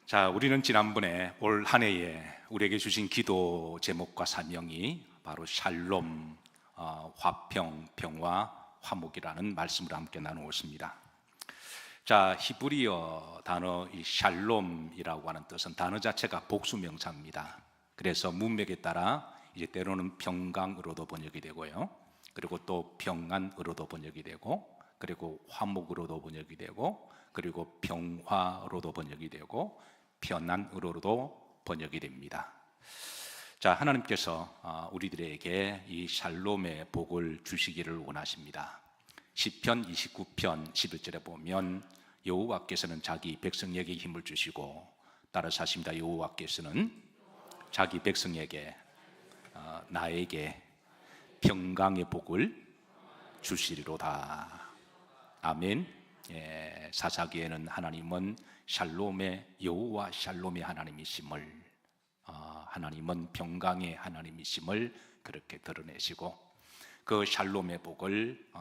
자, 우리는 지난번에 올 한 해에 우리에게 주신 기도 제목과 사명이 바로 샬롬, 화평, 평화, 화목이라는 말씀을 함께 나누었습니다. 자, 히브리어 단어 이 샬롬이라고 하는 뜻은 단어 자체가 복수 명사입니다. 그래서 문맥에 따라 이제 때로는 평강으로도 번역이 되고요. 그리고 또 평안으로도 번역이 되고, 그리고 화목으로도 번역이 되고, 그리고 평화로도 번역이 되고, 편안으로도 번역이 됩니다. 자, 하나님께서 우리들에게 이 샬롬의 복을 주시기를 원하십니다. 시편 29편 11절에 보면 여호와께서는 자기 백성에게 힘을 주시고, 따라서 하십니다. 여호와께서는 자기 백성에게 나에게 평강의 복을 주시리로다. 아멘. 사사기에는 하나님은 샬롬의 여호와 샬롬의 하나님이심을, 하나님은 평강의 하나님이심을 그렇게 드러내시고, 그 샬롬의 복을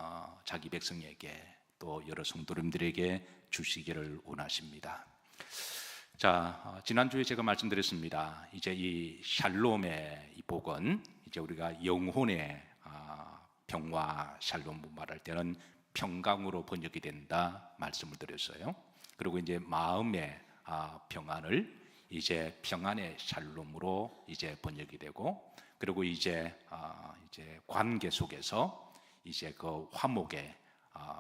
자기 백성에게 또 여러 성도님들에게 주시기를 원하십니다. 자, 지난주에 제가 말씀드렸습니다. 이제 이 샬롬의 이 복은 이제 우리가 영혼의 평화 샬롬 말할 때는 평강으로 번역이 된다 말씀을 드렸어요. 그리고 이제 마음의 평안을 이제 평안의 샬롬으로 이제 번역이 되고, 그리고 이제 관계 속에서 이제 그 화목의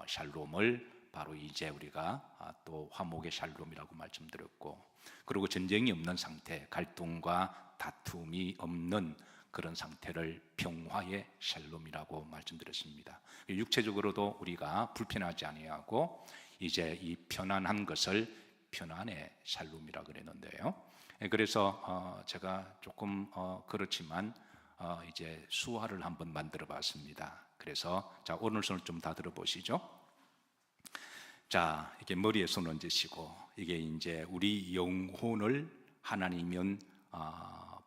샬롬을 바로 이제 우리가 또 화목의 샬롬이라고 말씀드렸고, 그리고 전쟁이 없는 상태, 갈등과 다툼이 없는 그런 상태를 평화의 샬롬이라고 말씀드렸습니다. 육체적으로도 우리가 불편하지 아니하고 이제 이 편안한 것을 편안의 샬롬이라고 그랬는데요. 그래서 제가 조금 그렇지만 이제 수화를 한번 만들어 봤습니다. 그래서 자, 오른손을 좀 다 들어보시죠. 자, 이렇게 머리에 손 얹으시고, 이게 이제 우리 영혼을 하나님은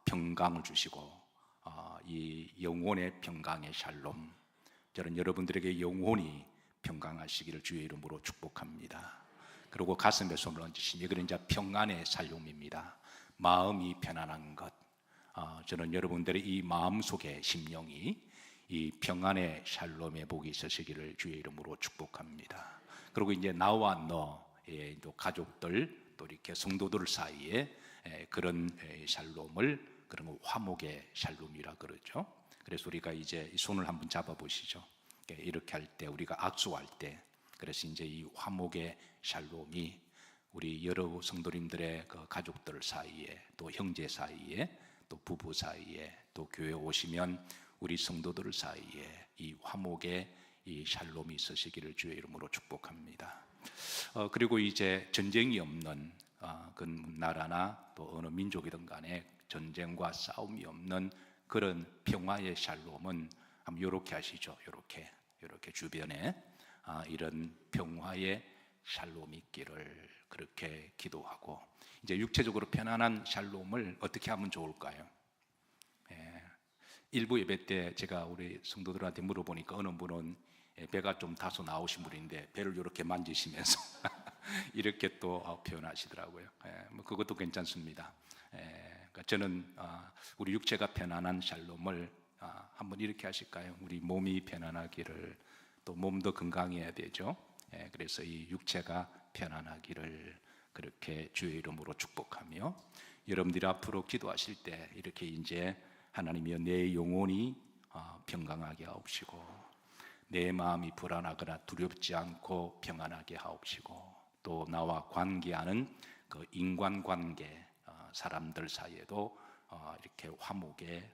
평강을 주시고, 이 영혼의 평강의 샬롬, 저는 여러분들에게 영혼이 평강하시기를 주의 이름으로 축복합니다. 그리고 가슴에 손을 얹으시니 이건 이제 평안의 샬롬입니다. 마음이 편안한 것, 저는 여러분들의 이 마음속에 심령이 이 평안의 샬롬의 복이 있으시기를 주의 이름으로 축복합니다. 그리고 이제 나와 너, 또 가족들, 또 이렇게 성도들 사이에 그런 샬롬을, 그런 거 화목의 샬롬이라 그러죠. 그래서 우리가 이제 이 손을 한번 잡아보시죠. 이렇게 할 때, 우리가 악수할 때, 그래서 이제 이 화목의 샬롬이 우리 여러 성도님들의 그 가족들 사이에, 또 형제 사이에, 또 부부 사이에, 또 교회 오시면 우리 성도들 사이에 이 화목의 이 샬롬이 있으시기를 주의 이름으로 축복합니다. 그리고 이제 전쟁이 없는 그 나라나 또 어느 민족이든 간에 전쟁과 싸움이 없는 그런 평화의 샬롬은 한번 이렇게 하시죠. 이렇게 주변에 이런 평화의 샬롬이 있기를 그렇게 기도하고, 이제 육체적으로 편안한 샬롬을 어떻게 하면 좋을까요? 일부 예배 때 제가 우리 성도들한테 물어보니까 어느 분은 배가 좀 다소 나오신 분인데 배를 이렇게 만지시면서 이렇게 또 표현하시더라고요. 뭐 그것도 괜찮습니다. 그러니까 저는 우리 육체가 편안한 샬롬을 한번 이렇게 하실까요? 우리 몸이 편안하기를, 또 몸도 건강해야 되죠. 그래서 이 육체가 편안하기를 그렇게 주의 이름으로 축복하며, 여러분들이 앞으로 기도하실 때 이렇게 이제 하나님이여 내 영혼이 평강하게 하옵시고, 내 마음이 불안하거나 두렵지 않고 평안하게 하옵시고, 또 나와 관계하는 그 인간관계, 사람들 사이에도 이렇게 화목의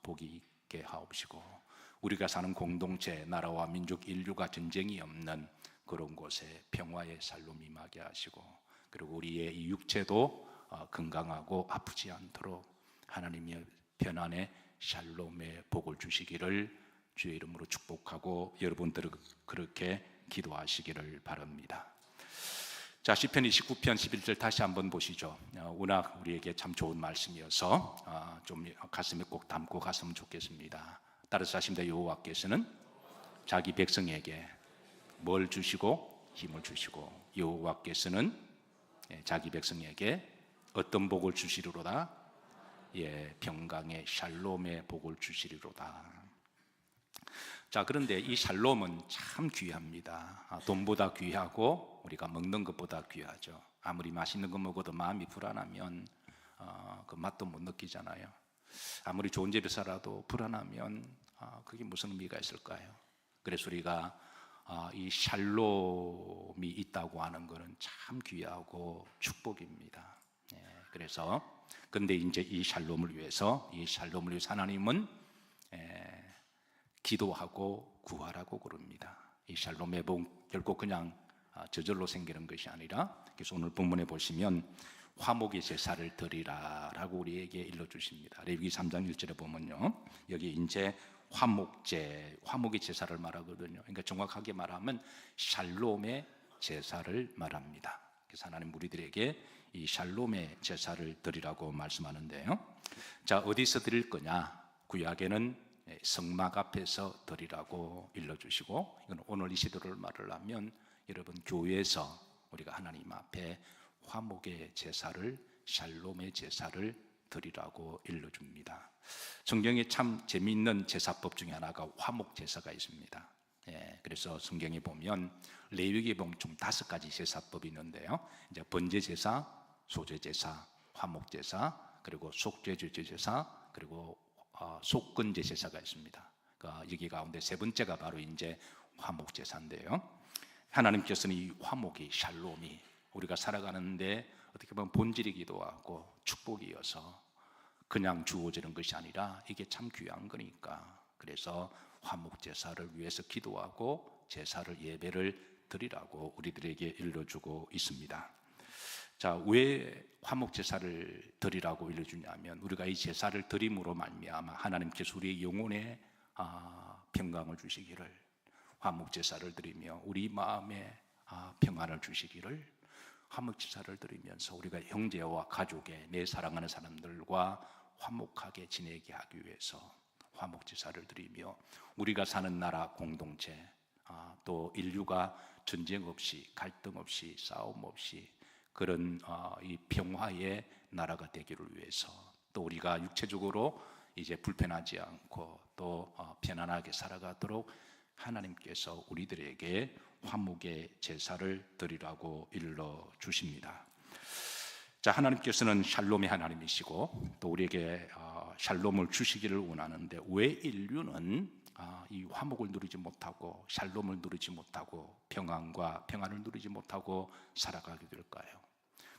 복이 있게 하옵시고, 우리가 사는 공동체, 나라와 민족, 인류가 전쟁이 없는 그런 곳에 평화의 샬롬이 임하게 하시고, 그리고 우리의 이 육체도 건강하고 아프지 않도록 하나님의 편안의 샬롬의 복을 주시기를 주의 이름으로 축복하고, 여러분들은 그렇게 기도하시기를 바랍니다. 자, 시편 29편 11절 다시 한번 보시죠. 워낙 우리에게 참 좋은 말씀이어서 좀 가슴에 꼭 담고 갔으면 좋겠습니다. 따라서 하십니다. 여호와께서는 자기 백성에게 뭘 주시고 힘을 주시고, 여호와께서는 자기 백성에게 어떤 복을 주시리로다? 예, 평강의 샬롬의 복을 주시리로다. 자, 그런데 이 샬롬은 참 귀합니다. 돈보다 귀하고 우리가 먹는 것보다 귀하죠. 아무리 맛있는 거 먹어도 마음이 불안하면 그 맛도 못 느끼잖아요. 아무리 좋은 집에 살아도 불안하면 그게 무슨 의미가 있을까요? 그래서 우리가 이 샬롬이 있다고 하는 것은 참 귀하고 축복입니다. 예, 그래서 근데 이제 이 샬롬을 위해서 하나님은 기도하고 구하라고 그럽니다. 이 샬롬의 복 결코 그냥 저절로 생기는 것이 아니라, 그래서 오늘 본문에 보시면 화목의 제사를 드리라라고 우리에게 일러주십니다. 레위기 3장 1절에 보면요, 여기 이제 화목의 제사를 말하거든요. 그러니까 정확하게 말하면 샬롬의 제사를 말합니다. 그래서 하나님 우리들에게 이 샬롬의 제사를 드리라고 말씀하는데요. 자, 어디서 드릴 거냐? 구약에는 성막 앞에서 드리라고 일러주시고, 이건 오늘 이 시도를 말을 하면 여러분 교회에서 우리가 하나님 앞에 화목의 제사를, 샬롬의 제사를 드리라고 일러줍니다. 성경에 참 재미있는 제사법 중에 하나가 화목 제사가 있습니다. 예, 그래서 성경에 보면 레위기에 보면 총 5가지 제사법이 있는데요. 이제 번제 제사, 소제 제사, 화목 제사, 그리고 속죄제제 제사, 그리고 속건제 제사가 있습니다. 그러니까 여기 가운데 세 번째가 바로 이제 화목 제사인데요. 하나님께서는 이 화목이, 샬롬이 우리가 살아가는데 어떻게 보면 본질이기도 하고 축복이어서 그냥 주어지는 것이 아니라 이게 참 귀한 거니까, 그래서 화목 제사를 위해서 기도하고 제사를, 예배를 드리라고 우리들에게 일러주고 있습니다. 자, 왜 화목 제사를 드리라고 일러주냐면, 우리가 이 제사를 드림으로 말미암아 하나님께서 우리의 영혼에 평강을 주시기를, 화목 제사를 드리며 우리 마음에 평안을 주시기를, 화목 제사를 드리면서 우리가 형제와 가족에, 내 사랑하는 사람들과 화목하게 지내게 하기 위해서 화목 제사를 드리며, 우리가 사는 나라 공동체, 또 인류가 전쟁 없이, 갈등 없이, 싸움 없이 그런 이 평화의 나라가 되기를 위해서, 또 우리가 육체적으로 이제 불편하지 않고 또 편안하게 살아가도록 하나님께서 우리들에게 화목의 제사를 드리라고 일러 주십니다. 자, 하나님께서는 샬롬의 하나님이시고 또 우리에게 샬롬을 주시기를 원하는데, 왜 인류는 이 화목을 누리지 못하고 샬롬을 누리지 못하고 평안과 평안을 누리지 못하고 살아가게 될까요?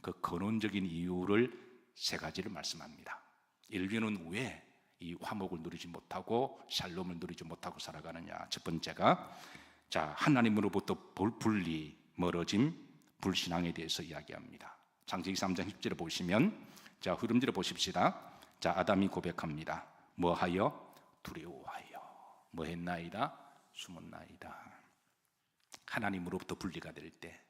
그 근원적인 이유를 3가지를 말씀합니다. 인류는 왜 이 화목을 누리지 못하고 샬롬을 누리지 못하고 살아가느냐? 첫 번째가, 자, 하나님으로부터 분리, 멀어짐, 불신앙에 대해서 이야기합니다. 창세기 3장 10절에 보시면, 자, 흐름대로 보십시다. 자, 아담이 고백합니다. 뭐하여? 두려워하여. 뭐 했나이다? 숨었나이다. 하나님으로부터 분리가 될 때,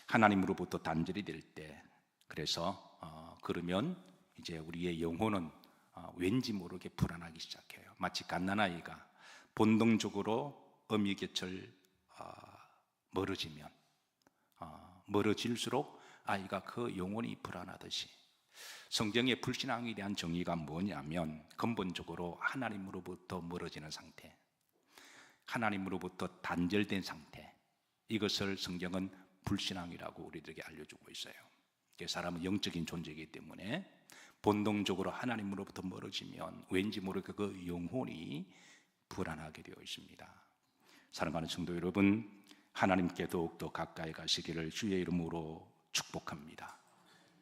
하나님으로부터 단절이 될 때, 그래서 그러면 이제 우리의 영혼은 왠지 모르게 불안하기 시작해요. 마치 갓난아이가 본능적으로 어미 곁을 멀어지면 멀어질수록 아이가 그 영혼이 불안하듯이, 성경의 불신앙에 대한 정의가 뭐냐면 근본적으로 하나님으로부터 멀어지는 상태, 하나님으로부터 단절된 상태, 이것을 성경은 불신앙이라고 우리들에게 알려주고 있어요. 사람은 영적인 존재이기 때문에 본능적으로 하나님으로부터 멀어지면 왠지 모르게 그 영혼이 불안하게 되어 있습니다. 사랑하는 성도 여러분, 하나님께 더욱더 가까이 가시기를 주의 이름으로 축복합니다.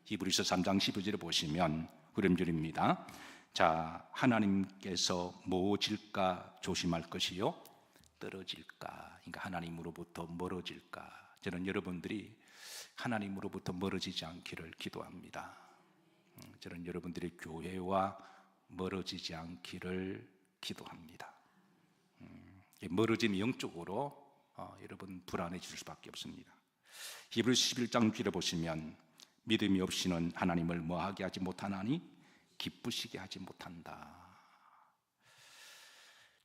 히브리서 3장 12절에 보시면 그림줄입니다. 자, 하나님께서 모질까 조심할 것이요, 떨어질까, 그러니까 하나님으로부터 멀어질까. 저는 여러분들이 하나님으로부터 멀어지지 않기를 기도합니다. 저는 여러분들이 교회와 멀어지지 않기를 기도합니다. 멀어짐이 영적으로 여러분 불안해질 수밖에 없습니다. 히브리서 11장 6절에 보시면, 믿음이 없이는 하나님을 뭐하게 하지 못하나니 기쁘시게 하지 못한다.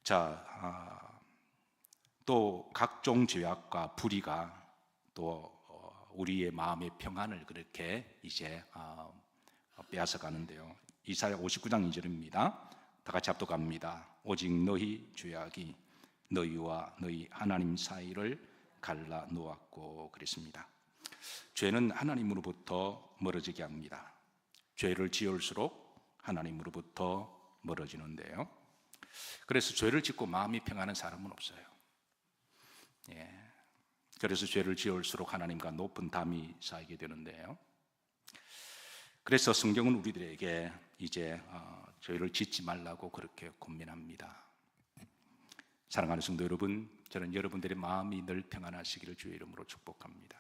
자, 또 각종 죄악과 불의가 또 우리의 마음의 평안을 그렇게 이제 빼앗아 가는데요. 이사야 59장 2절입니다. 다 같이 합독합니다. 오직 너희 죄악이 너희와 너희 하나님 사이를 갈라 놓았고 그랬습니다. 죄는 하나님으로부터 멀어지게 합니다. 죄를 지을수록 하나님으로부터 멀어지는데요. 그래서 죄를 짓고 마음이 평안한 사람은 없어요. 그래서 죄를 지을수록 하나님과 높은 담이 쌓이게 되는데요. 그래서 성경은 우리들에게 이제 죄를 짓지 말라고 그렇게 권면합니다. 사랑하는 성도 여러분, 저는 여러분들의 마음이 늘 평안하시기를 주의 이름으로 축복합니다.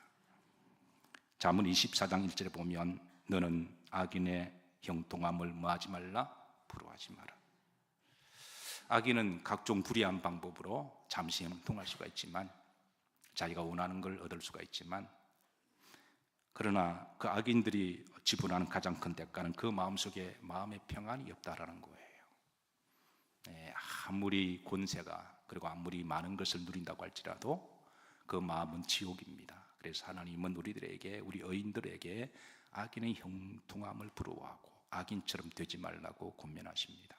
잠언 24장 1절에 보면 너는 악인의 형통함을 뭐하지 말라? 부러워하지 마라. 악인은 각종 불의한 방법으로 잠시 형통할 수가 있지만, 자기가 원하는 걸 얻을 수가 있지만, 그러나 그 악인들이 지불하는 가장 큰 대가는 그 마음속에 마음의 평안이 없다라는 거예요. 아무리 권세가 그리고 아무리 많은 것을 누린다고 할지라도 그 마음은 지옥입니다. 그래서 하나님은 우리들에게, 우리 의인들에게 악인의 형통함을 부러워하고 악인처럼 되지 말라고 권면하십니다.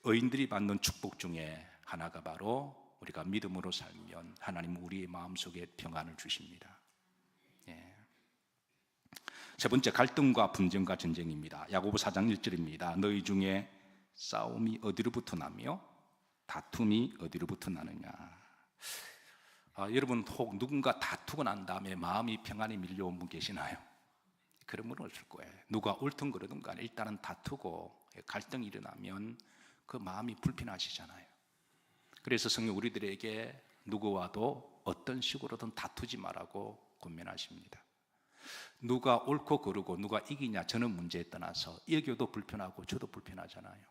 의인들이 받는 축복 중에 하나가 바로 우리가 믿음으로 살면 하나님은 우리의 마음속에 평안을 주십니다. 세 번째, 갈등과 분쟁과 전쟁입니다. 야고보 4장 1절입니다. 너희 중에 싸움이 어디로부터 나며 다툼이 어디로부터 나느냐. 여러분, 혹 누군가 다투고 난 다음에 마음이 평안히 밀려온 분 계시나요? 그런 분은 없을 거예요. 누가 옳든 그러든 간에 일단은 다투고 갈등이 일어나면 그 마음이 불편하시잖아요. 그래서 성경 우리들에게 누구와도 어떤 식으로든 다투지 말라고 권면하십니다. 누가 옳고 그르고 누가 이기냐 저는 문제에 떠나서 이겨도 불편하고 저도 불편하잖아요.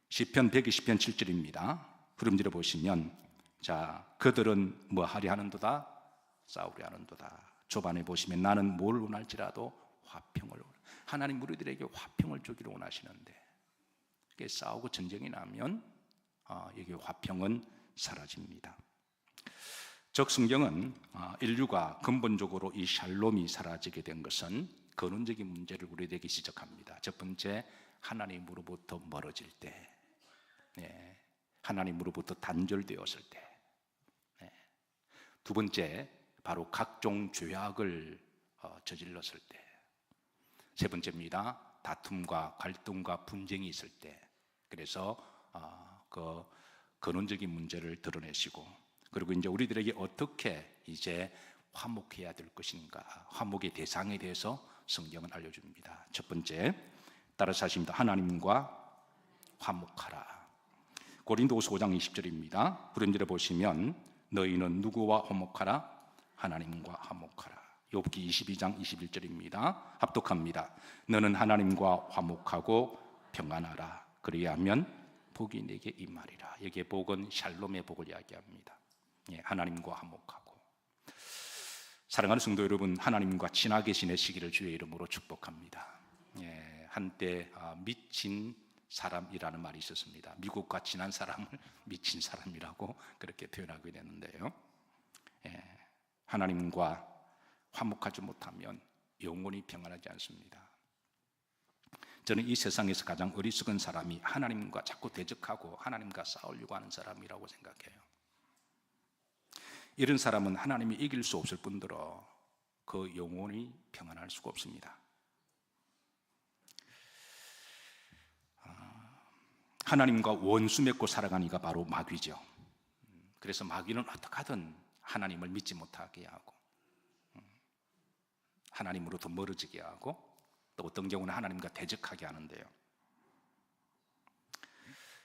시편 120편 7절입니다. 후렴지를 보시면, 자, 그들은 뭐 하리 하는도다? 싸우리 하는도다. 초반에 보시면 나는 뭘 원할지라도 화평을, 하나님 우리들에게 화평을 주기를 원하시는데, 싸우고 전쟁이 나면 여기 화평은 사라집니다. 즉 성경은 인류가 근본적으로 이 샬롬이 사라지게 된 것은 근원적인 문제를 우리에게 지적합니다. 첫 번째, 하나님으로부터 멀어질 때, 하나님으로부터 단절되었을 때. 두 번째, 바로 각종 죄악을 저질렀을 때. 세 번째입니다. 다툼과 갈등과 분쟁이 있을 때. 그래서 그 근원적인 문제를 드러내시고, 그리고 이제 우리들에게 어떻게 이제 화목해야 될 것인가, 화목의 대상에 대해서 성경은 알려줍니다. 첫 번째, 따라서 하십니다. 하나님과 화목하라. 고린도후서 5장 20절입니다. 후렴지를 보시면 너희는 누구와 화목하라? 하나님과 화목하라. 욥기 22장 21절입니다. 합독합니다. 너는 하나님과 화목하고 평안하라. 그리하면 복이 내게 임하리라. 여기에 복은 샬롬의 복을 이야기합니다. 하나님과 화목하고. 사랑하는 성도 여러분, 하나님과 친하게 지내시기를 주의 이름으로 축복합니다. 한때 미친 사람이라는 말이 있었습니다. 미국과 친한 사람을 미친 사람이라고 그렇게 표현하게 되는데요. 하나님과 화목하지 못하면 영원히 평안하지 않습니다. 저는 이 세상에서 가장 어리석은 사람이 하나님과 자꾸 대적하고 하나님과 싸우려고 하는 사람이라고 생각해요. 이런 사람은 하나님이 이길 수 없을 뿐더러 그 영혼이 평안할 수가 없습니다. 하나님과 원수 맺고 살아가는 이가 바로 마귀죠. 그래서 마귀는 어떻게 하든 하나님을 믿지 못하게 하고, 하나님으로부터 멀어지게 하고, 또 어떤 경우는 하나님과 대적하게 하는데요.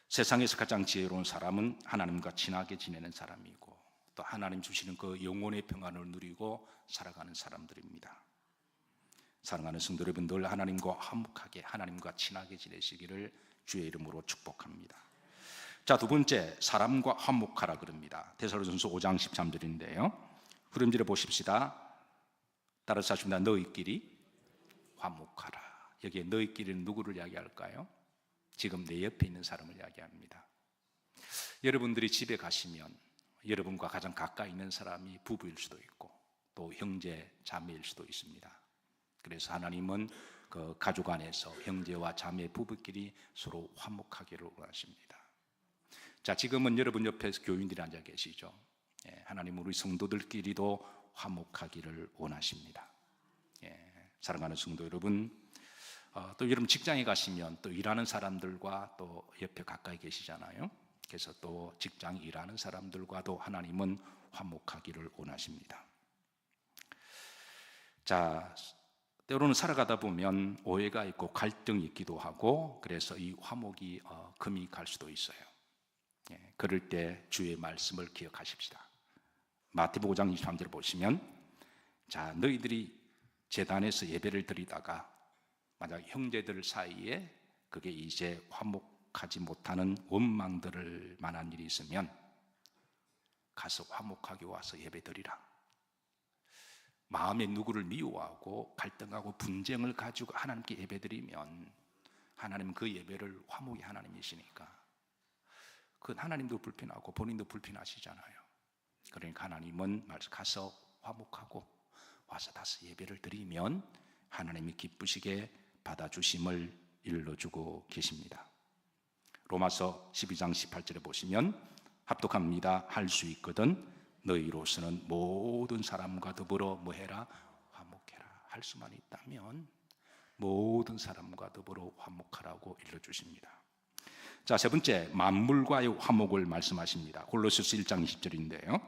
세상에서 가장 지혜로운 사람은 하나님과 친하게 지내는 사람이고, 또 하나님 주시는 그 영혼의 평안을 누리고 살아가는 사람들입니다. 사랑하는 성도 여러분, 늘 하나님과 화목하게, 하나님과 친하게 지내시기를 주의 이름으로 축복합니다. 자, 두 번째, 사람과 화목하라 그럽니다. 데살로니가전서 5장 13절인데요. 후렴지를 보십시다. 따라서 하십니다. 너희끼리 화목하라. 여기에 너희끼리는 누구를 이야기할까요? 지금 내 옆에 있는 사람을 이야기합니다. 여러분들이 집에 가시면 여러분과 가장 가까이 있는 사람이 부부일 수도 있고, 또 형제 자매일 수도 있습니다. 그래서 하나님은 그 가족 안에서 형제와 자매 부부끼리 서로 화목하기를 원하십니다. 자, 지금은 여러분 옆에서 교인들이 앉아 계시죠. 하나님은 우리 성도들끼리도 화목하기를 원하십니다. 사랑하는 성도 여러분, 또 여러분 직장에 가시면 또 일하는 사람들과 또 옆에 가까이 계시잖아요. 그래서 또 직장 일하는 사람들과도 하나님은 화목하기를 원하십니다. 자, 때로는 살아가다 보면 오해가 있고 갈등이 있기도 하고, 그래서 이 화목이 금이 갈 수도 있어요. 그럴 때 주의 말씀을 기억하십시다. 마태복음 5장 23절을 보시면, 자, 너희들이 제단에서 예배를 드리다가 만약 형제들 사이에 그게 이제 화목하지 못하는 원망들을 만한 일이 있으면 가서 화목하게 와서 예배 드리라. 마음에 누구를 미워하고 갈등하고 분쟁을 가지고 하나님께 예배 드리면 하나님은 그 예배를 화목의 하나님이시니까 그 하나님도 불편하고 본인도 불편하시잖아요. 그러니까 하나님은 가서 화목하고 와서 다시 예배를 드리면 하나님이 기쁘시게 받아주심을 일러주고 계십니다. 로마서 12장 18절에 보시면 합독합니다. 할 수 있거든 너희로서는 모든 사람과 더불어 뭐해라? 화목해라. 할 수만 있다면 모든 사람과 더불어 화목하라고 일러주십니다. 자, 세 번째, 만물과의 화목을 말씀하십니다. 골로새서 1장 20절인데요.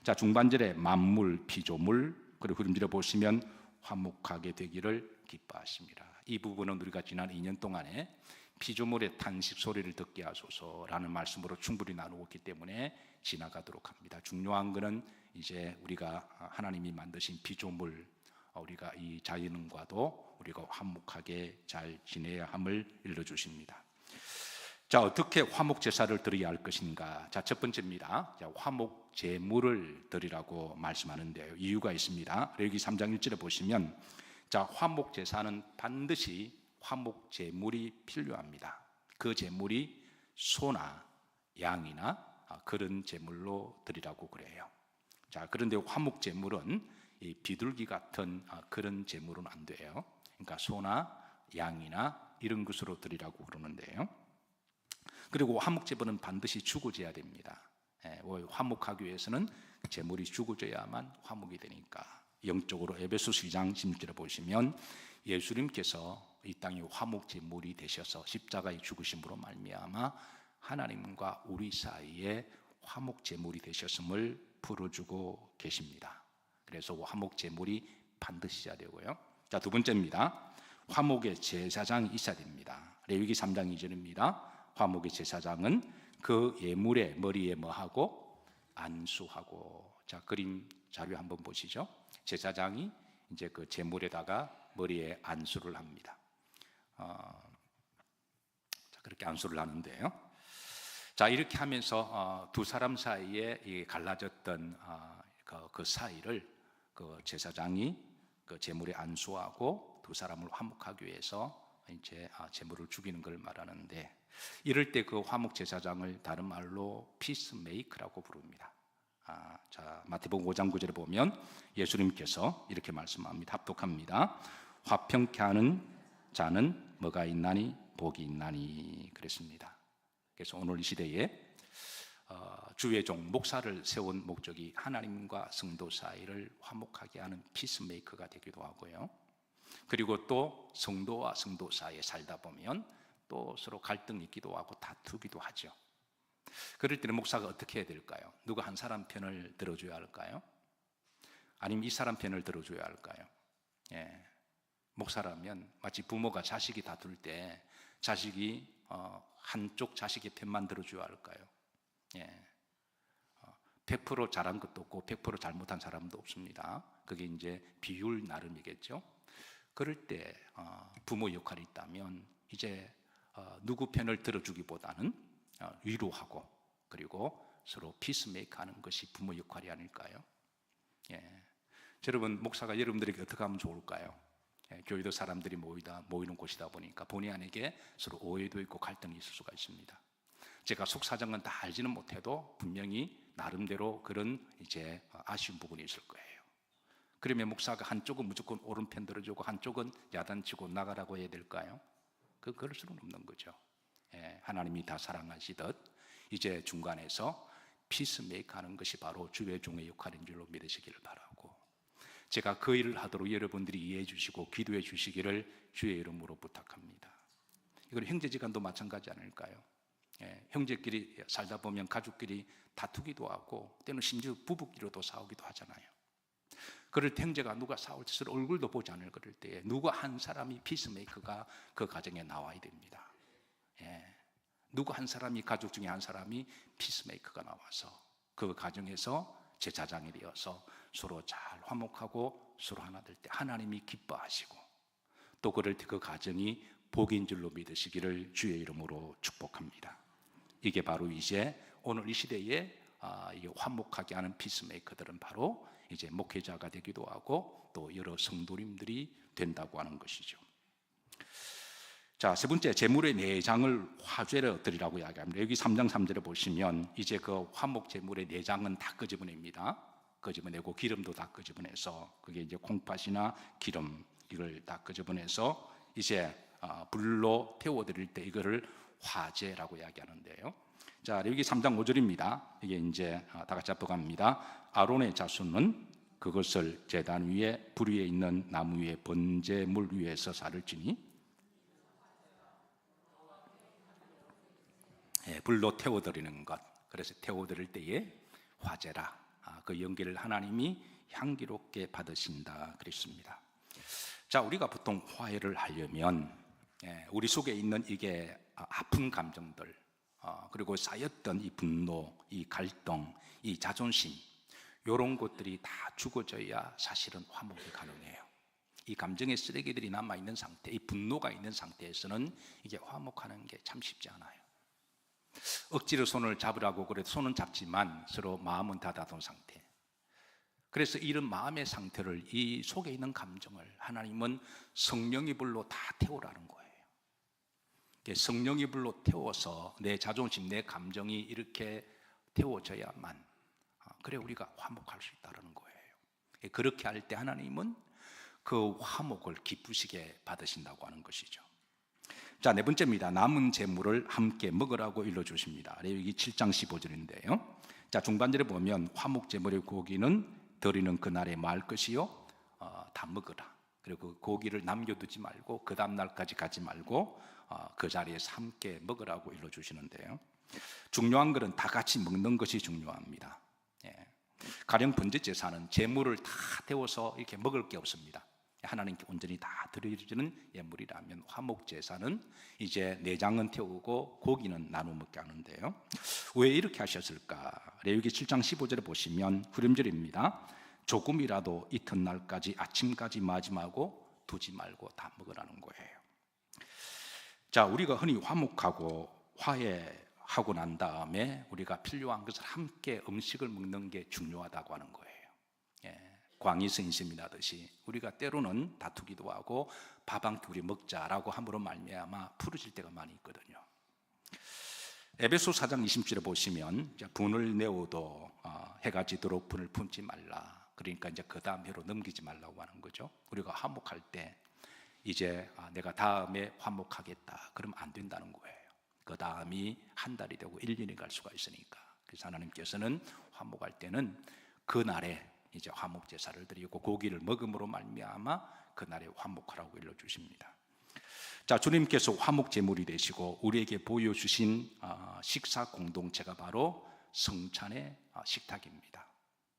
자, 중반절에 만물, 피조물, 그리고 흐름질에 보시면 화목하게 되기를 기뻐하십니다. 이 부분은 우리가 지난 2년 동안에 피조물의 탄식 소리를 듣게 하소서라는 말씀으로 충분히 나누고 있기 때문에 지나가도록 합니다. 중요한 것은 이제 우리가 하나님이 만드신 피조물, 우리가 이 자연과도 우리가 화목하게 잘 지내야 함을 일러주십니다. 자, 어떻게 화목 제사를 드려야 할 것인가? 자, 첫 번째입니다. 자, 화목 제물을 드리라고 말씀하는데요. 이유가 있습니다. 레위기 3장 1절에 보시면, 자, 화목 제사는 반드시 화목 제물이 필요합니다. 그 제물이 소나 양이나 그런 제물로 드리라고 그래요. 자, 그런데 화목 제물은 이 비둘기 같은 그런 제물은 안 돼요. 그러니까 소나 양이나 이런 것으로 드리라고 그러는데요. 그리고 화목 제물은 반드시 죽어져야 됩니다. 화목하기 위해서는 제물이 죽어져야만 화목이 되니까. 영적으로 에베소서 2장 16절에 보시면 예수님께서 이 땅에 화목 제물이 되셔서 십자가의 죽으심으로 말미암아 하나님과 우리 사이에 화목 제물이 되셨음을 풀어주고 계십니다. 그래서 화목 제물이 반드시 있어야 되고요. 자, 두 번째입니다. 화목의 제사장이 있어야 됩니다. 레위기 3장 2절입니다. 화목의 제사장은 그 예물의 머리에 뭐하고? 안수하고. 자, 그림 자료 한번 보시죠. 제사장이 이제 그 제물에다가 머리에 안수를 합니다. 자, 그렇게 안수를 하는데요. 자, 이렇게 하면서 두 사람 사이에 갈라졌던 그 사이를 그 제사장이 그 제물에 안수하고 두 사람을 화목하기 위해서 이제 제물을 죽이는 걸 말하는데, 이럴 때 그 화목 제사장을 다른 말로 피스메이커라고 부릅니다. 자, 마태복음 5장 9절에 보면 예수님께서 이렇게 말씀합니다. 합독합니다. 화평케 하는 자는 뭐가 있나니? 복이 있나니. 그랬습니다. 그래서 오늘 이 시대에 주의 종 목사를 세운 목적이 하나님과 성도 사이를 화목하게 하는 피스메이커가 되기도 하고요. 그리고 또 성도와 성도 사이에 살다 보면 또 서로 갈등이 있기도 하고 다투기도 하죠. 그럴 때는 목사가 어떻게 해야 될까요? 누가 한 사람 편을 들어줘야 할까요? 아니면 이 사람 편을 들어줘야 할까요? 목사라면 마치 부모가 자식이 다툴 때 자식이 한쪽 자식의 편만 들어줘야 할까요? 100% 잘한 것도 없고 100% 잘못한 사람도 없습니다. 그게 이제 비율 나름이겠죠. 그럴 때 부모 역할이 있다면 이제 누구 편을 들어주기보다는 위로하고 그리고 서로 피스메이크 하는 것이 부모 역할이 아닐까요? 여러분, 목사가 여러분들에게 어떻게 하면 좋을까요? 교회도 사람들이 모이는 곳이다 보니까 본의 아니게 서로 오해도 있고 갈등이 있을 수가 있습니다. 제가 속사정은 다 알지는 못해도 분명히 나름대로 그런 이제 아쉬운 부분이 있을 거예요. 그러면 목사가 한쪽은 무조건 오른편 들어주고 한쪽은 야단치고 나가라고 해야 될까요? 그럴 수는 없는 거죠. 하나님이 다 사랑하시듯 이제 중간에서 피스메이크 하는 것이 바로 주의 종의 역할인 줄로 믿으시기를 바라고, 제가 그 일을 하도록 여러분들이 이해해 주시고 기도해 주시기를 주의 이름으로 부탁합니다. 이건 형제지간도 마찬가지 아닐까요? 형제끼리 살다 보면 가족끼리 다투기도 하고 때는 심지어 부부끼리도 싸우기도 하잖아요. 그럴 때 형제가 누가 싸울 때 서로 얼굴도 보지 않을 그럴 때에 누가 한 사람이 피스메이커가 그 가정에 나와야 됩니다. 누구 한 사람이, 가족 중에 한 사람이 피스메이커가 나와서 그 가정에서 제사장이 되어서 서로 잘 화목하고 서로 하나 될 때 하나님이 기뻐하시고, 또 그럴 때 그 가정이 복인 줄로 믿으시기를 주의 이름으로 축복합니다. 이게 바로 이제 오늘 이 시대에 이게 화목하게 하는 피스메이커들은 바로 이제 목회자가 되기도 하고 또 여러 성도님들이 된다고 하는 것이죠. 자, 세 번째, 제물의 내장을 화제로 드리라고 이야기합니다. 여기 3장 3절에 보시면 이제 그 화목 제물의 내장은 다 끄집어냅니다. 끄집어내고 기름도 다 끄집어내서, 그게 이제 콩팥이나 기름 이걸 다 끄집어내서 이제 불로 태워드릴 때 이거를 화제라고 이야기하는데요. 자, 여기 3장 5절입니다. 이게 이제 다 같이 합독합니다. 아론의 자손은 그것을 제단 위에 불 위에 있는 나무 위에 번제물 위에서 살을 찌니 불로 태워드리는 것, 그래서 태워드릴 때에 화제라, 그 연기를 하나님이 향기롭게 받으신다 그랬습니다. 자, 우리가 보통 화해를 하려면 우리 속에 있는 이게 아픈 감정들, 그리고 쌓였던 이 분노, 이 갈등, 이 자존심, 이런 것들이 다 죽어져야 사실은 화목이 가능해요. 이 감정의 쓰레기들이 남아있는 상태, 이 분노가 있는 상태에서는 이게 화목하는 게 참 쉽지 않아요. 억지로 손을 잡으라고 그래도 손은 잡지만 서로 마음은 닫아둔 상태. 그래서 이런 마음의 상태를, 이 속에 있는 감정을 하나님은 성령의 불로 다 태우라는 거예요. 성령의 불로 태워서 내 자존심, 내 감정이 이렇게 태워져야만 그래 우리가 화목할 수 있다는 거예요. 그렇게 할 때 하나님은 그 화목을 기쁘시게 받으신다고 하는 것이죠. 자, 네 번째입니다. 남은 재물을 함께 먹으라고 일러주십니다. 레위기 7장 15절인데요. 자, 중반절에 보면 화목 재물의 고기는 드리는 그날에 말 것이요 다 먹으라. 그리고 그 고기를 남겨두지 말고 그 다음 날까지 가지 말고 그 자리에서 함께 먹으라고 일러주시는데요. 중요한 것은 다 같이 먹는 것이 중요합니다. 가령 번제제사는 재물을 다 태워서 이렇게 먹을 게 없습니다. 하나님께 온전히 다 드려지는 예물이라면 화목제사는 이제 내장은 태우고 고기는 나눠 먹게 하는데요. 왜 이렇게 하셨을까? 레위기 7장 15절에 보시면 후렴절입니다. 조금이라도 이튿날까지 아침까지 마지막으로 두지 말고 다 먹으라는 거예요. 자, 우리가 흔히 화목하고 화해하고 난 다음에 우리가 필요한 것을 함께 음식을 먹는 게 중요하다고 하는 거예요. 광의서 인심이라듯이 우리가 때로는 다투기도 하고 밥 한 끼 우리 먹자라고 함으로 말미암아 풀어질 때가 많이 있거든요. 에베소 4장 20절에 보시면 분을 내어도 해가 지도록 분을 품지 말라. 그러니까 이제 그 다음 해로 넘기지 말라고 하는 거죠. 우리가 화목할 때 이제 내가 다음에 화목하겠다 그러면 안 된다는 거예요. 그 다음이 한 달이 되고 1년이 갈 수가 있으니까. 그래서 하나님께서는 화목할 때는 그날에 이제 화목 제사를 드리고 고기를 먹음으로 말미암아 그날에 화목하라고 일러주십니다. 자, 주님께서 화목 제물이 되시고 우리에게 보여주신 식사 공동체가 바로 성찬의 식탁입니다.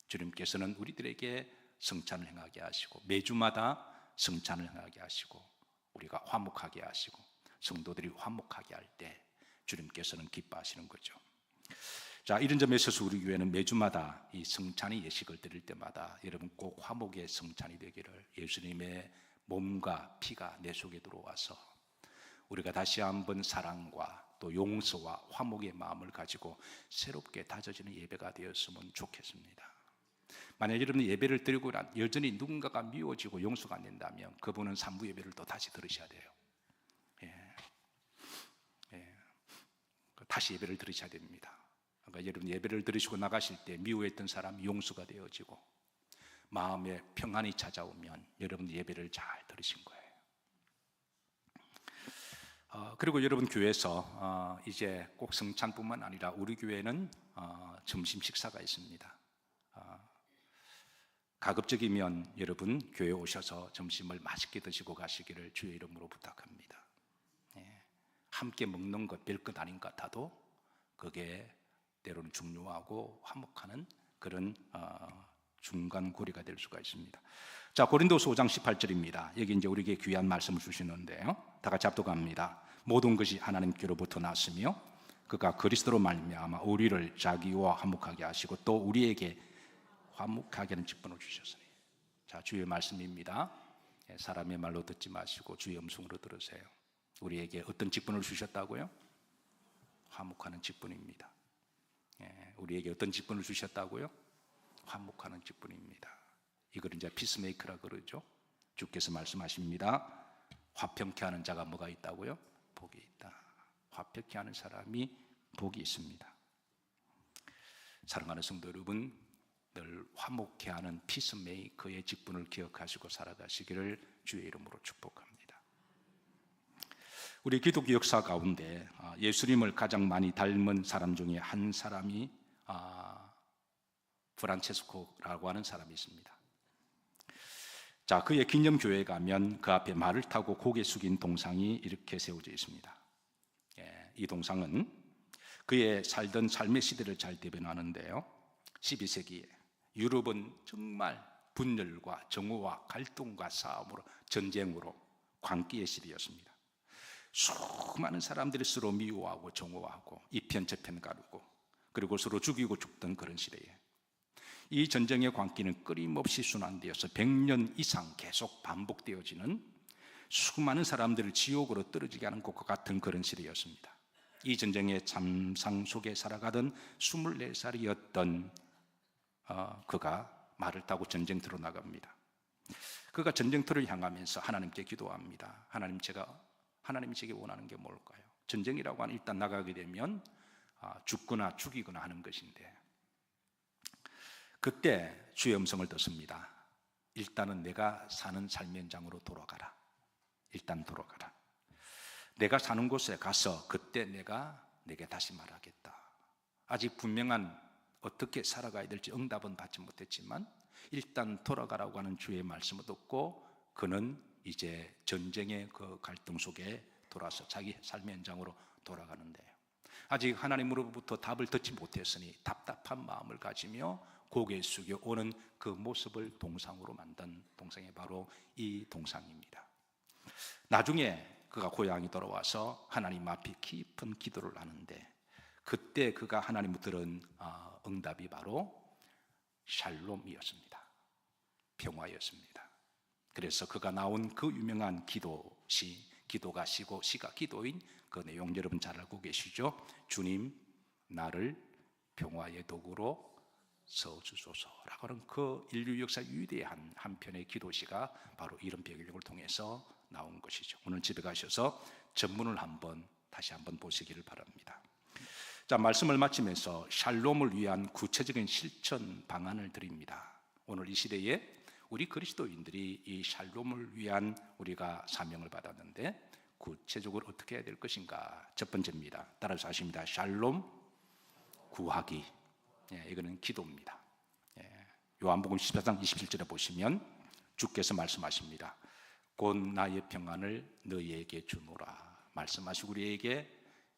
주님께서는 우리들에게 성찬을 행하게 하시고 매주마다 성찬을 행하게 하시고 우리가 화목하게 하시고 성도들이 화목하게 할 때 주님께서는 기뻐하시는 거죠. 자, 이런 점에 있어서 우리 교회는 매주마다 이 성찬의 예식을 드릴 때마다 여러분 꼭 화목의 성찬이 되기를, 예수님의 몸과 피가 내 속에 들어와서 우리가 다시 한번 사랑과 또 용서와 화목의 마음을 가지고 새롭게 다져지는 예배가 되었으면 좋겠습니다. 만약 여러분 예배를 드리고 여전히 누군가가 미워지고 용서가 안 된다면 그분은 3부 예배를 또 다시 들으셔야 돼요. 다시 예배를 들으셔야 됩니다. 그러니까 여러분 예배를 들으시고 나가실 때 미워했던 사람이 용서가 되어지고 마음에 평안이 찾아오면 여러분 예배를 잘 들으신 거예요. 그리고 여러분 교회에서 이제 꼭 성찬뿐만 아니라 우리 교회는 점심 식사가 있습니다. 가급적이면 여러분 교회 오셔서 점심을 맛있게 드시고 가시기를 주의 이름으로 부탁합니다. 함께 먹는 것 별것 아닌 것 같아도 그게 때로는 중요하고 화목하는 그런 중간고리가 될 수가 있습니다. 자, 고린도서 5장 18절입니다. 여기 이제 우리에게 귀한 말씀을 주시는데요. 다 같이 합독합니다. 모든 것이 하나님께로부터 났으며 그가 그리스도로 말미암아 우리를 자기와 화목하게 하시고 또 우리에게 화목하게 하는 직분을 주셨으니. 자, 주의 말씀입니다. 사람의 말로 듣지 마시고 주의 음성으로 들으세요. 우리에게 어떤 직분을 주셨다고요? 화목하는 직분입니다. 우리에게 어떤 직분을 주셨다고요? 화목하는 직분입니다. 이걸 이제 피스메이커라 그러죠. 주께서 말씀하십니다. 화평케 하는 자가 뭐가 있다고요? 복이 있다. 화평케 하는 사람이 복이 있습니다. 사랑하는 성도 여러분, 늘 화목케 하는 피스메이커의 직분을 기억하시고 살아가시기를 주의 이름으로 축복합니다. 우리 기독교 역사 가운데 예수님을 가장 많이 닮은 사람 중에 한 사람이 프란체스코라고 하는 사람이 있습니다. 자, 그의 기념교회에 가면 그 앞에 말을 타고 고개 숙인 동상이 이렇게 세워져 있습니다. 이 동상은 그의 살던 삶의 시대를 잘 대변하는데요. 12세기에 유럽은 정말 분열과 정오와 갈등과 싸움으로 전쟁으로 광기의 시대였습니다. 수많은 사람들이 서로 미워하고 정오하고 이편 저편 가르고 그리고 서로 죽이고 죽던 그런 시대에 이 전쟁의 광기는 끊임없이 순환되어서 100년 이상 계속 반복되어지는 수많은 사람들을 지옥으로 떨어지게 하는 것과 같은 그런 시대였습니다. 이 전쟁의 잠상 속에 살아가던 24살이었던 그가 말을 타고 전쟁터로 나갑니다. 그가 전쟁터를 향하면서 하나님께 기도합니다. 하나님이 제게 원하는 게 뭘까요? 전쟁이라고 하는 일단 나가게 되면 죽거나 죽이거나 하는 것인데 그때 주의 음성을 듣습니다. 일단은 내가 사는 삶의 현장으로 돌아가라. 일단 돌아가라. 내가 사는 곳에 가서 그때 내가 내게 다시 말하겠다. 아직 분명한 어떻게 살아가야 될지 응답은 받지 못했지만 일단 돌아가라고 하는 주의 말씀을 듣고 그는 이제 전쟁의 그 갈등 속에 돌아서 자기 삶의 현장으로 돌아가는데요. 아직 하나님으로부터 답을 듣지 못했으니 답답한 마음을 가지며 고개 숙여 오는 그 모습을 동상으로 만든 동상이 바로 이 동상입니다. 나중에 그가 고향에 돌아와서 하나님 앞에 깊은 기도를 하는데 그때 그가 하나님을 들은 응답이 바로 샬롬이었습니다. 평화였습니다. 그래서 그가 나온 그 유명한 기도가 시가 기도인 그 내용 여러분 잘 알고 계시죠? 주님 나를 평화의 도구로 서주소서라고 하는 그 인류 역사 위대한 한 편의 기도시가 바로 이런 배경을 통해서 나온 것이죠. 오늘 집에 가셔서 전문을 다시 한번 보시기를 바랍니다. 자, 말씀을 마치면서 샬롬을 위한 구체적인 실천 방안을 드립니다. 오늘 이 시대에 우리 그리스도인들이 이 샬롬을 위한 우리가 사명을 받았는데 구체적으로 어떻게 해야 될 것인가? 첫 번째입니다. 따라서 하십니다. 샬롬 구하기. 이거는 기도입니다. 요한복음 14장 27절에 보시면 주께서 말씀하십니다. 곧 나의 평안을 너희에게 주노라 말씀하시고 우리에게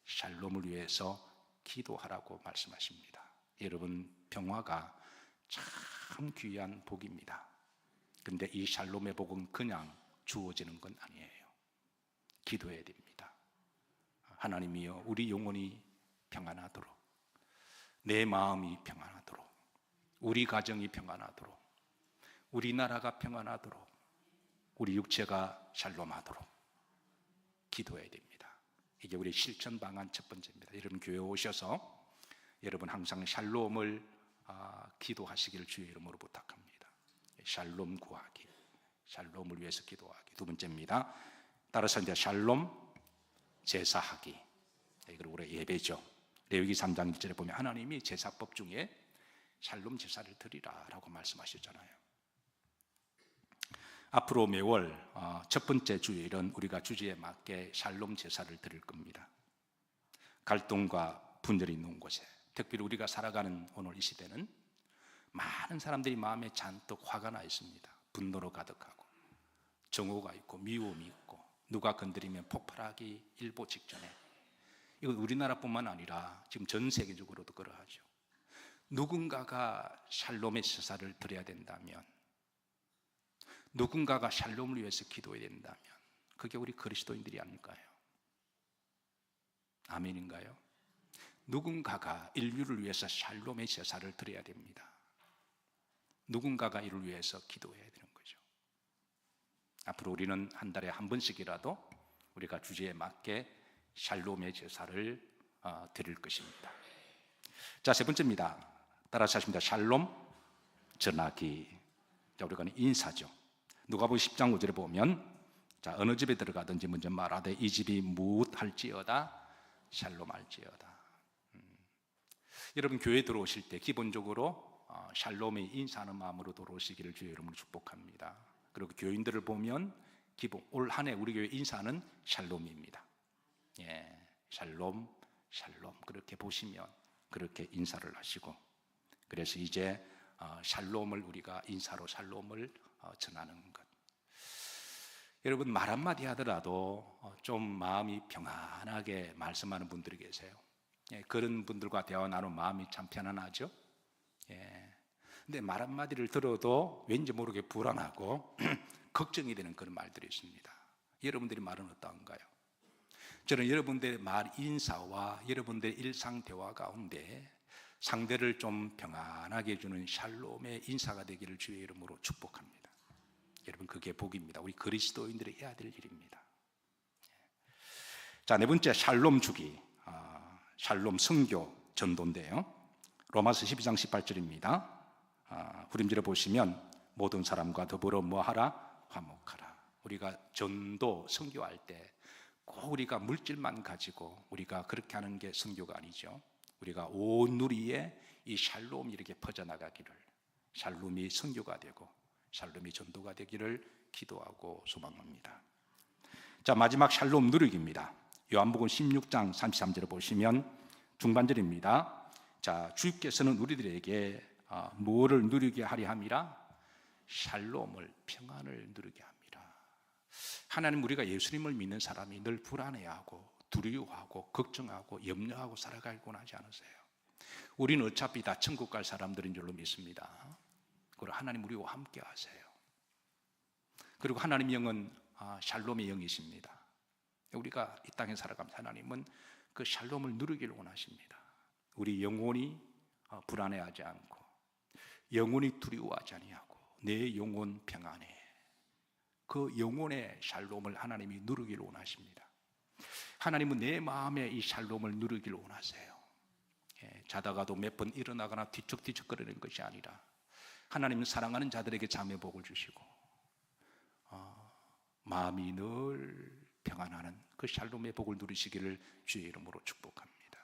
샬롬을 위해서 기도하라고 말씀하십니다. 여러분 평화가 참 귀한 복입니다. 그런데 이 샬롬의 복은 그냥 주어지는 건 아니에요. 기도해야 됩니다. 하나님이여 우리 영혼이 평안하도록 내 마음이 평안하도록 우리 가정이 평안하도록 우리나라가 평안하도록 우리 육체가 샬롬하도록 기도해야 됩니다. 이게 우리 실천 방안 첫 번째입니다. 여러분 교회 오셔서 여러분 항상 샬롬을 기도하시기를 주의 이름으로 부탁합니다. 샬롬 구하기, 샬롬을 위해서 기도하기. 두 번째입니다. 따라서 이제 샬롬 제사하기. 이걸 우리 예배죠. 레위기 3장 1절에 보면 하나님이 제사법 중에 샬롬 제사를 드리라라고 말씀하셨잖아요. 앞으로 매월 첫 번째 주일은 우리가 주제에 맞게 샬롬 제사를 드릴 겁니다. 갈등과 분열이 있는 곳에, 특별히 우리가 살아가는 오늘 이 시대는 많은 사람들이 마음에 잔뜩 화가 나 있습니다. 분노로 가득하고 정오가 있고 미움이 있고 누가 건드리면 폭발하기 일보 직전에, 이건 우리나라뿐만 아니라 지금 전 세계적으로도 그러하죠. 누군가가 샬롬의 제사를 드려야 된다면, 누군가가 샬롬을 위해서 기도해야 된다면 그게 우리 그리스도인들이 아닐까요? 아멘인가요? 누군가가 인류를 위해서 샬롬의 제사를 드려야 됩니다. 누군가가 이를 위해서 기도해야 되는 거죠. 앞으로 우리는 한 달에 한 번씩이라도 우리가 주제에 맞게 샬롬의 제사를 드릴 것입니다. 자, 세 번째입니다. 따라서 하십니다. 샬롬 전하기. 자, 우리가 인사죠. 누가복음 10장 5절에 보면, 자, 어느 집에 들어가든지 먼저 말하되 이 집이 무엇할지어다 샬롬할지어다. 여러분 교회 들어오실 때 기본적으로 샬롬의 인사하는 마음으로 들어오시기를 주의 이름으로 축복합니다. 그리고 교인들을 보면 기본 올 한 해 우리 교회 인사는 샬롬입니다. 예, 샬롬, 샬롬 그렇게 보시면 그렇게 인사를 하시고, 그래서 이제 샬롬을 우리가 인사로 샬롬을 전하는 것. 여러분 말 한마디 하더라도 좀 마음이 평안하게 말씀하는 분들이 계세요. 예, 그런 분들과 대화 나누면 마음이 참 편안하죠. 예. 근데 말 한마디를 들어도 왠지 모르게 불안하고 걱정이 되는 그런 말들이 있습니다. 여러분들의 말은 어떤가요? 저는 여러분들의 말 인사와 여러분들의 일상 대화 가운데 상대를 좀 평안하게 해주는 샬롬의 인사가 되기를 주의 이름으로 축복합니다. 여러분 그게 복입니다. 우리 그리스도인들이 해야 될 일입니다. 자, 네 번째 샬롬 주기, 샬롬 선교 전도인데요. 로마서 12장 18절입니다. 후림절에 보시면 모든 사람과 더불어 뭐하라? 화목하라. 우리가 전도 선교할 때 꼭 우리가 물질만 가지고 우리가 그렇게 하는 게 선교가 아니죠. 우리가 온 누리에 이 샬롬이 이렇게 퍼져나가기를, 샬롬이 선교가 되고 샬롬이 전도가 되기를 기도하고 소망합니다. 자, 마지막 샬롬 누리기입니다. 요한복음 16장 33절을 보시면 중반절입니다. 자, 주께서는 우리들에게 무엇을 누리게 하려 함이라? 샬롬을, 평안을 누리게 합니다. 하나님, 우리가 예수님을 믿는 사람이 늘 불안해하고 두려워하고 걱정하고 염려하고 살아가곤 하지 않으세요? 우리는 어차피 다 천국 갈 사람들인 줄로 믿습니다. 그리고 하나님 우리와 함께 하세요. 그리고 하나님 영은 샬롬의 영이십니다. 우리가 이 땅에 살아가면서 하나님은 그 샬롬을 누리기를 원하십니다. 우리 영혼이 불안해하지 않고 영혼이 두려워하지 아니하고 내 영혼 평안해. 그 영혼의 샬롬을 하나님이 누리기를 원하십니다. 하나님은 내 마음에 이 샬롬을 누리기를 원하세요. 자다가도 몇 번 일어나거나 뒤척뒤척거리는 것이 아니라 하나님은 사랑하는 자들에게 잠의 복을 주시고 마음이 늘 평안하는 그 샬롬의 복을 누리시기를 주의 이름으로 축복합니다.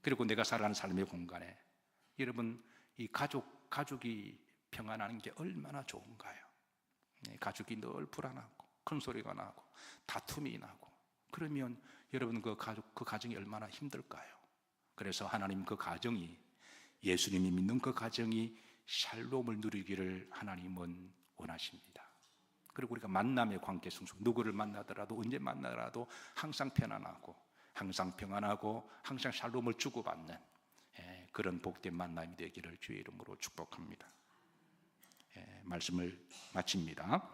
그리고 내가 살아가는 삶의 공간에 여러분 이 가족이 평안하는 게 얼마나 좋은가요? 가족이 늘 불안하고 큰 소리가 나고 다툼이 나고 그러면 여러분 그 가정이 얼마나 힘들까요? 그래서 하나님 그 가정이, 예수님이 믿는 그 가정이 샬롬을 누리기를 하나님은 원하십니다. 그리고 우리가 만남의 관계 성숙, 누구를 만나더라도 언제 만나더라도 항상 편안하고 항상 평안하고 항상 샬롬을 주고받는 그런 복된 만남이 되기를 주의 이름으로 축복합니다. 말씀을 마칩니다.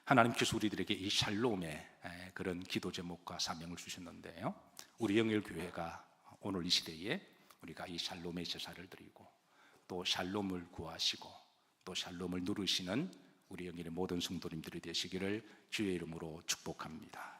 하나님께서 우리들에게 이 샬롬의 그런 기도 제목과 사명을 주셨는데요, 우리 영일교회가 오늘 이 시대에 우리가 이 샬롬의 제사를 드리고 또 샬롬을 구하시고 또 샬롬을 누리시는 우리 영일의 모든 성도님들이 되시기를 주의 이름으로 축복합니다.